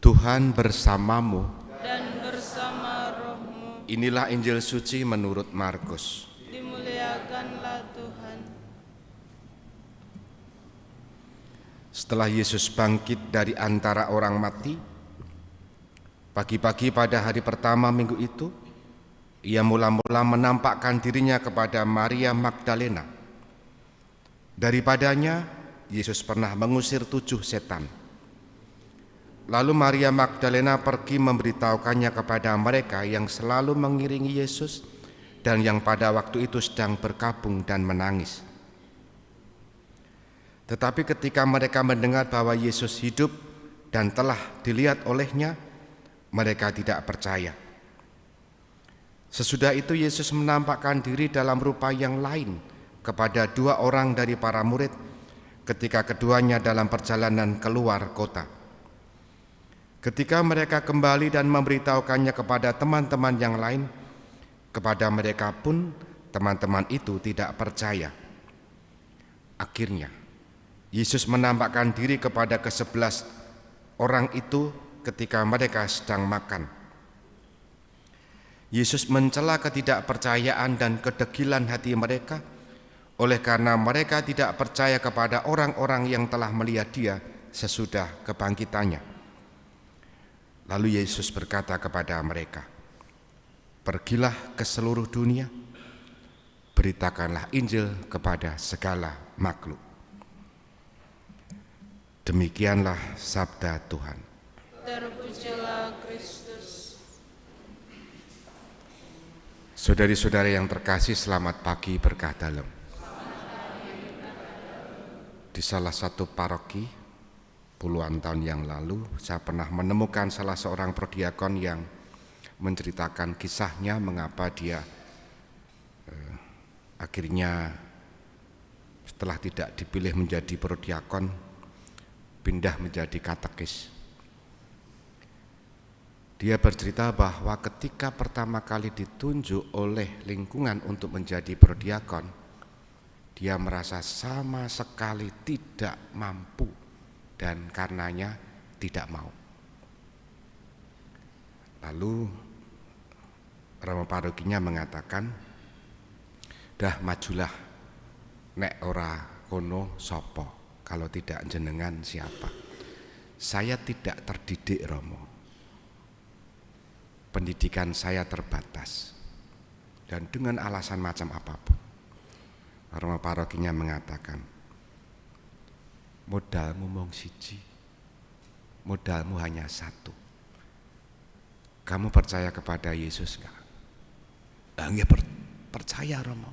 Tuhan bersamamu. Dan bersama rohmu. Inilah Injil suci menurut Markus. Dimuliakanlah Tuhan. Setelah Yesus bangkit dari antara orang mati, pagi-pagi pada hari pertama minggu itu, ia mula-mula menampakkan dirinya kepada Maria Magdalena. Daripadanya, Yesus pernah mengusir 7 setan. Lalu Maria Magdalena pergi memberitahukannya kepada mereka yang selalu mengiringi Yesus dan yang pada waktu itu sedang berkabung dan menangis. Tetapi ketika mereka mendengar bahwa Yesus hidup dan telah dilihat olehnya, mereka tidak percaya. Sesudah itu Yesus menampakkan diri dalam rupa yang lain kepada 2 orang dari para murid ketika keduanya dalam perjalanan keluar kota. Ketika mereka kembali dan memberitahukannya kepada teman-teman yang lain, kepada mereka pun teman-teman itu tidak percaya. Akhirnya, Yesus menampakkan diri kepada ke-11 orang itu ketika mereka sedang makan. Yesus mencela ketidakpercayaan dan kedegilan hati mereka, oleh karena mereka tidak percaya kepada orang-orang yang telah melihat Dia sesudah kebangkitannya. Lalu Yesus berkata kepada mereka, "Pergilah ke seluruh dunia, beritakanlah Injil kepada segala makhluk." Demikianlah sabda Tuhan. Terpujilah Kristus. Saudari-saudari yang terkasih, selamat pagi berkah dalam. Di salah satu paroki puluhan tahun yang lalu, saya pernah menemukan salah seorang prodiakon yang menceritakan kisahnya mengapa dia akhirnya setelah tidak dipilih menjadi prodiakon pindah menjadi katekis. Dia bercerita bahwa ketika pertama kali ditunjuk oleh lingkungan untuk menjadi prodiakon, dia merasa sama sekali tidak mampu dan karenanya tidak mau. Lalu Romo parokinya mengatakan, "Dah majulah, nek ora kono sopo, kalau tidak jenengan siapa? Saya tidak terdidik, Romo. Pendidikan saya terbatas." Dan dengan alasan macam apapun, Romo parokinya mengatakan, "Modalmu mung siji, modalmu hanya 1. Kamu percaya kepada Yesus enggak?" "Enggak, percaya, Romo."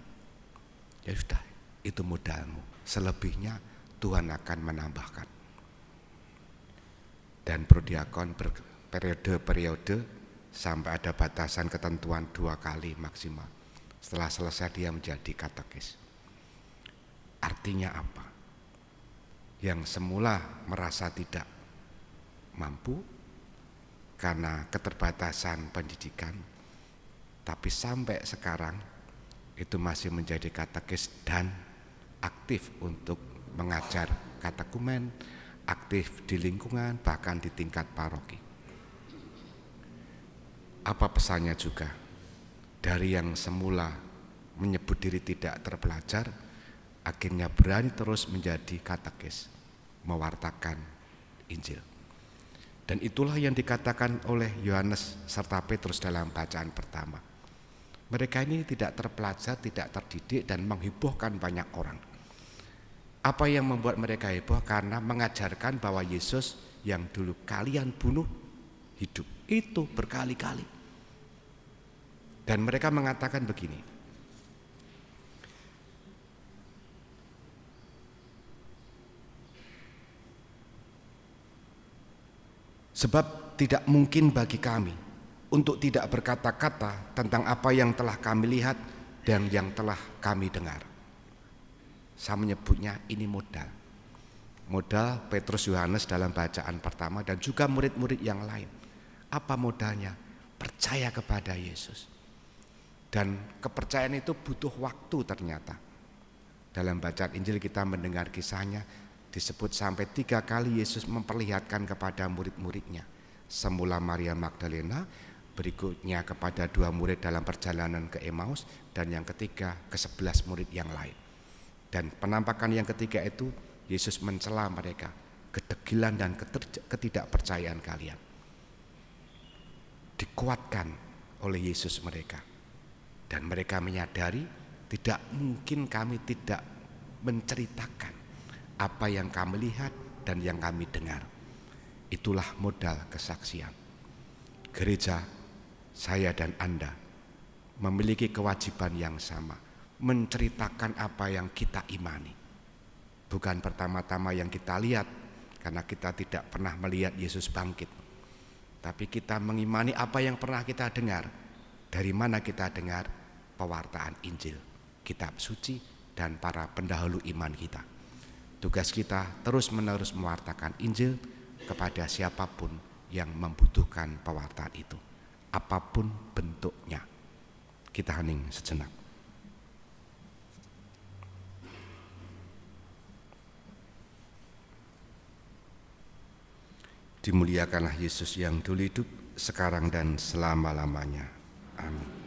"Ya sudah, itu modalmu. Selebihnya Tuhan akan menambahkan." Dan prodiakon berperiode-periode sampai ada batasan ketentuan 2 kali maksimal. Setelah selesai dia menjadi katekis. Artinya apa? Yang semula merasa tidak mampu karena keterbatasan pendidikan, tapi sampai sekarang itu masih menjadi katekis dan aktif untuk mengajar katekumen, aktif di lingkungan, bahkan di tingkat paroki. Apa pesannya juga? Dari yang semula menyebut diri tidak terpelajar, akhirnya berani terus menjadi katekis, mewartakan Injil. Dan itulah yang dikatakan oleh Yohanes serta Petrus dalam bacaan pertama. Mereka ini tidak terpelajar, tidak terdidik, dan menghebohkan banyak orang. Apa yang membuat mereka heboh? Karena mengajarkan bahwa Yesus yang dulu kalian bunuh hidup. Itu berkali-kali. Dan mereka mengatakan begini, "Sebab tidak mungkin bagi kami untuk tidak berkata-kata tentang apa yang telah kami lihat dan yang telah kami dengar." Saya menyebutnya ini modal. Modal Petrus Yohanes dalam bacaan pertama dan juga murid-murid yang lain. Apa modalnya? Percaya kepada Yesus. Dan kepercayaan itu butuh waktu ternyata. Dalam bacaan Injil kita mendengar kisahnya, disebut sampai 3 kali Yesus memperlihatkan kepada murid-muridnya Semula Maria Magdalena, berikutnya kepada 2 murid dalam perjalanan ke Emmaus, dan yang ketiga ke 11 murid yang lain. Dan penampakan yang ketiga itu Yesus mencela mereka, kedegilan dan ketidakpercayaan kalian. Dikuatkan oleh Yesus mereka, dan mereka menyadari tidak mungkin kami tidak menceritakan apa yang kami lihat dan yang kami dengar. Itulah modal kesaksian. Gereja, saya dan Anda memiliki kewajiban yang sama, menceritakan apa yang kita imani. Bukan pertama-tama yang kita lihat, karena kita tidak pernah melihat Yesus bangkit, tapi kita mengimani apa yang pernah kita dengar. Dari mana kita dengar? Pewartaan Injil, kitab suci, dan para pendahulu iman kita. Tugas kita terus-menerus mewartakan Injil kepada siapapun yang membutuhkan pewartaan itu, apapun bentuknya. Kita hening sejenak. Dimuliakanlah Yesus yang dulu hidup, sekarang dan selama-lamanya. Amin.